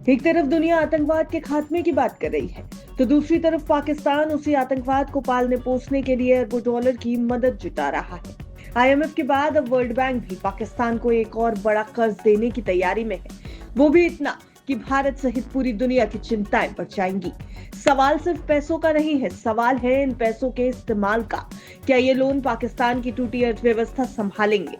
एक तरफ दुनिया आतंकवाद के खात्मे की बात कर रही है, तो दूसरी तरफ पाकिस्तान उसी आतंकवाद को पालने पोसने के लिए अरबों डॉलर की मदद जुटा रहा है। आईएमएफ के बाद अब वर्ल्ड बैंक भी पाकिस्तान को एक और बड़ा कर्ज देने की तैयारी में है, वो भी इतना कि भारत सहित पूरी दुनिया की चिंताएं बढ़ जाएंगी। सवाल सिर्फ पैसों का नहीं है, सवाल है इन पैसों के इस्तेमाल का। क्या ये लोन पाकिस्तान की टूटी अर्थव्यवस्था संभालेंगे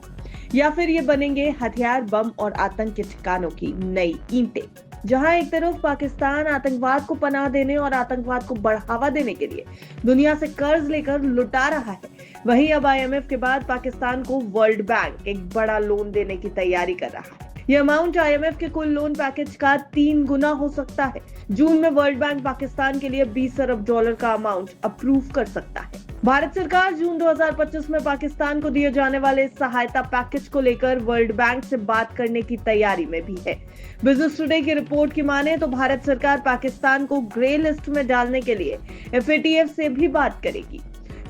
या फिर ये बनेंगे हथियार, बम और आतंक के ठिकानों की नई ईंटें? जहां एक तरफ पाकिस्तान आतंकवाद को पनाह देने और आतंकवाद को बढ़ावा देने के लिए दुनिया से कर्ज लेकर लुटा रहा है, वहीं अब आईएमएफ के बाद पाकिस्तान को वर्ल्ड बैंक एक बड़ा लोन देने की तैयारी कर रहा है। यह अमाउंट आईएमएफ के कुल लोन पैकेज का 3 गुना हो सकता है। जून में वर्ल्ड बैंक पाकिस्तान के लिए 20 अरब डॉलर का अमाउंट अप्रूव कर सकता है। भारत सरकार जून 2025 में पाकिस्तान को दिए जाने वाले सहायता पैकेज को लेकर वर्ल्ड बैंक से बात करने की तैयारी में भी है। बिजनेस टुडे की रिपोर्ट की माने तो भारत सरकार पाकिस्तान को ग्रे लिस्ट में डालने के लिए एफएटीएफ से भी बात करेगी।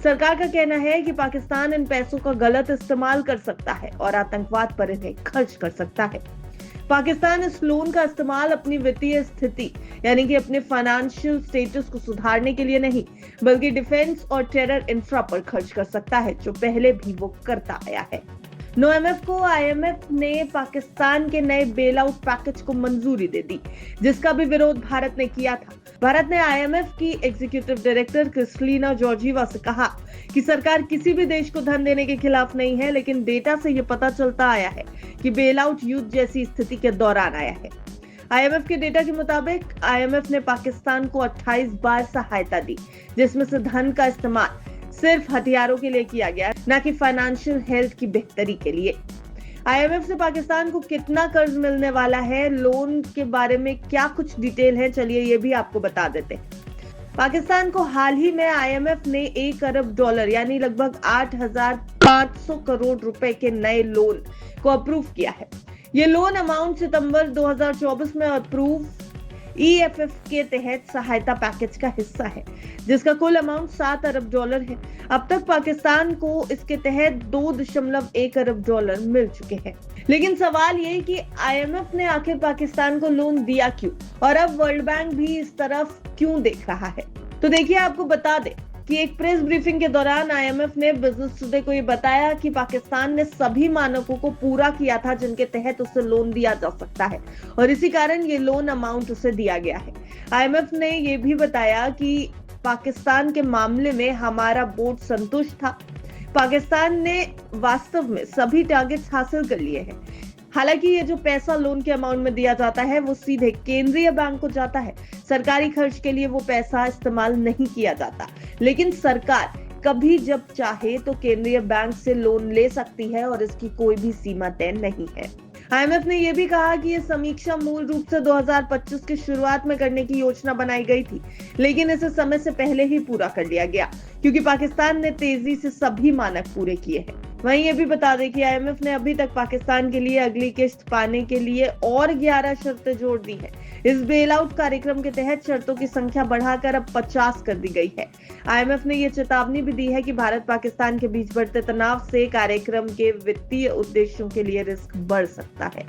सरकार का कहना है कि पाकिस्तान इन पैसों का गलत इस्तेमाल कर सकता है और आतंकवाद पर इन्हें खर्च कर सकता है। पाकिस्तान इस लोन का इस्तेमाल अपनी वित्तीय स्थिति यानी कि अपने फाइनेंशियल स्टेटस को सुधारने के लिए नहीं, बल्कि डिफेंस और टेरर इंफ्रा पर खर्च कर सकता है, जो पहले भी वो करता आया है। नवंबर को आईएमएफ ने पाकिस्तान के नए बेल आउट पैकेज को मंजूरी दे दी, जिसका भी विरोध भारत ने किया था। भारत ने आईएमएफ की एग्जीक्यूटिव डायरेक्टर क्रिस्टलिना जॉर्जीवा से कहा कि सरकार किसी भी देश को धन देने के खिलाफ नहीं है, लेकिन डेटा से ये पता चलता आया है कि बेल आउट युद्ध जैसी स्थिति के दौरान आया है। आईएमएफ के डेटा के मुताबिक आईएमएफ ने पाकिस्तान को 28 बार सहायता दी, जिसमें से धन का इस्तेमाल सिर्फ हथियारों के लिए किया गया, न कि फाइनेंशियल हेल्थ की बेहतरी के लिए। आईएमएफ से पाकिस्तान को कितना कर्ज मिलने वाला है, लोन के बारे में क्या कुछ डिटेल है, चलिए ये भी आपको बता देते हैं। पाकिस्तान को हाल ही में आईएमएफ ने 1 अरब डॉलर यानी लगभग 8,500 करोड़ रुपए के नए लोन को अप्रूव किया है। ये लोन अमाउंट सितंबर 2024 में अप्रूव ईएफएफ के तहत सहायता पैकेज का हिस्सा है, जिसका कुल अमाउंट 7 अरब डॉलर है। अब तक पाकिस्तान को इसके तहत 2.1 अरब डॉलर मिल चुके हैं। लेकिन सवाल ये कि आईएमएफ ने आखिर पाकिस्तान को लोन दिया क्यों, और अब वर्ल्ड बैंक भी इस तरफ क्यों देख रहा है? तो देखिए, आपको बता दें कि एक प्रेस ब्रीफिंग के दौरान आईएमएफ ने बिजनेस टुडे को ये बताया कि पाकिस्तान ने सभी मानकों को पूरा किया था जिनके तहत उसे लोन दिया जा सकता है, और इसी कारण ये लोन अमाउंट उसे दिया गया है। आईएमएफ ने ये भी बताया कि पाकिस्तान के मामले में हमारा बोर्ड संतुष्ट था। पाकिस्तान ने वास्तव में सभी टारगेट्स हासिल कर लिए हैं। हालांकि ये जो पैसा लोन के अमाउंट में दिया जाता है वो सीधे केंद्रीय बैंक को जाता है, सरकारी खर्च के लिए वो पैसा इस्तेमाल नहीं किया जाता। लेकिन सरकार कभी जब चाहे तो केंद्रीय बैंक से लोन ले सकती है और इसकी कोई भी सीमा तय नहीं है। आईएमएफ ने यह भी कहा कि यह समीक्षा मूल रूप से 2025 की शुरुआत में करने की योजना बनाई गई थी, लेकिन इसे समय से पहले ही पूरा कर लिया गया क्योंकि पाकिस्तान ने तेजी से सभी मानक पूरे किए हैं। वहीं ये भी बता दें कि आईएमएफ ने अभी तक पाकिस्तान के लिए अगली किस्त पाने के लिए और 11 शर्तें जोड़ दी हैं। इस बेल आउट कार्यक्रम के तहत शर्तों की संख्या बढ़ाकर अब 50 कर दी गई है। आईएमएफ ने यह चेतावनी भी दी है कि भारत पाकिस्तान के बीच बढ़ते तनाव से कार्यक्रम के वित्तीय उद्देश्यों के लिए रिस्क बढ़ सकता है।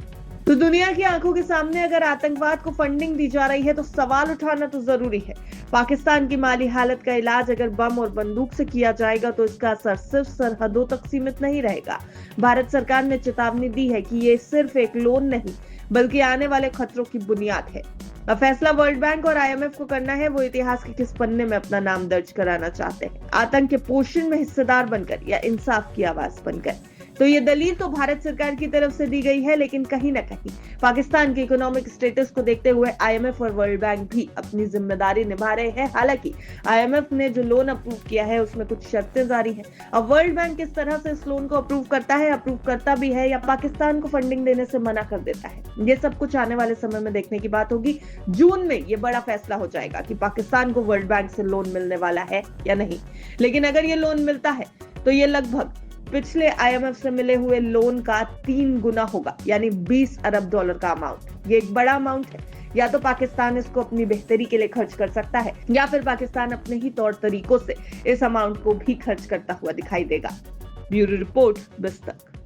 तो दुनिया की आंखों के सामने अगर आतंकवाद को फंडिंग दी जा रही है तो सवाल उठाना तो जरूरी है। पाकिस्तान की माली हालत का इलाज अगर बम और बंदूक से किया जाएगा तो इसका असर सिर्फ सरहदों तक सीमित नहीं रहेगा। भारत सरकार ने चेतावनी दी है कि ये सिर्फ एक लोन नहीं बल्कि आने वाले खतरों की बुनियाद है। अब फैसला वर्ल्ड बैंक और आईएमएफ को करना है वो इतिहास के किस पन्ने में अपना नाम दर्ज कराना चाहते हैं, आतंक के पोषण में हिस्सेदार बनकर या इंसाफ की आवाज बनकर। तो ये दलील तो भारत सरकार की तरफ से दी गई है, लेकिन कहीं ना कहीं पाकिस्तान के इकोनॉमिक स्टेटस को देखते हुए आईएमएफ और वर्ल्ड बैंक भी अपनी जिम्मेदारी निभा रहे हैं। हालांकि आईएमएफ ने जो लोन अप्रूव किया है उसमें कुछ शर्तें जारी हैं। अब वर्ल्ड बैंक किस तरह से इस लोन को अप्रूव करता भी है या पाकिस्तान को फंडिंग देने से मना कर देता है, ये सब कुछ आने वाले समय में देखने की बात होगी। जून में ये बड़ा फैसला हो जाएगा कि पाकिस्तान को वर्ल्ड बैंक से लोन मिलने वाला है या नहीं। लेकिन अगर ये लोन मिलता है तो ये लगभग पिछले आईएमएफ से मिले हुए लोन का 3 गुना होगा, यानी 20 अरब डॉलर का अमाउंट। ये एक बड़ा अमाउंट है। या तो पाकिस्तान इसको अपनी बेहतरी के लिए खर्च कर सकता है या फिर पाकिस्तान अपने ही तौर तरीकों से इस अमाउंट को भी खर्च करता हुआ दिखाई देगा। Bureau report, बस्तक।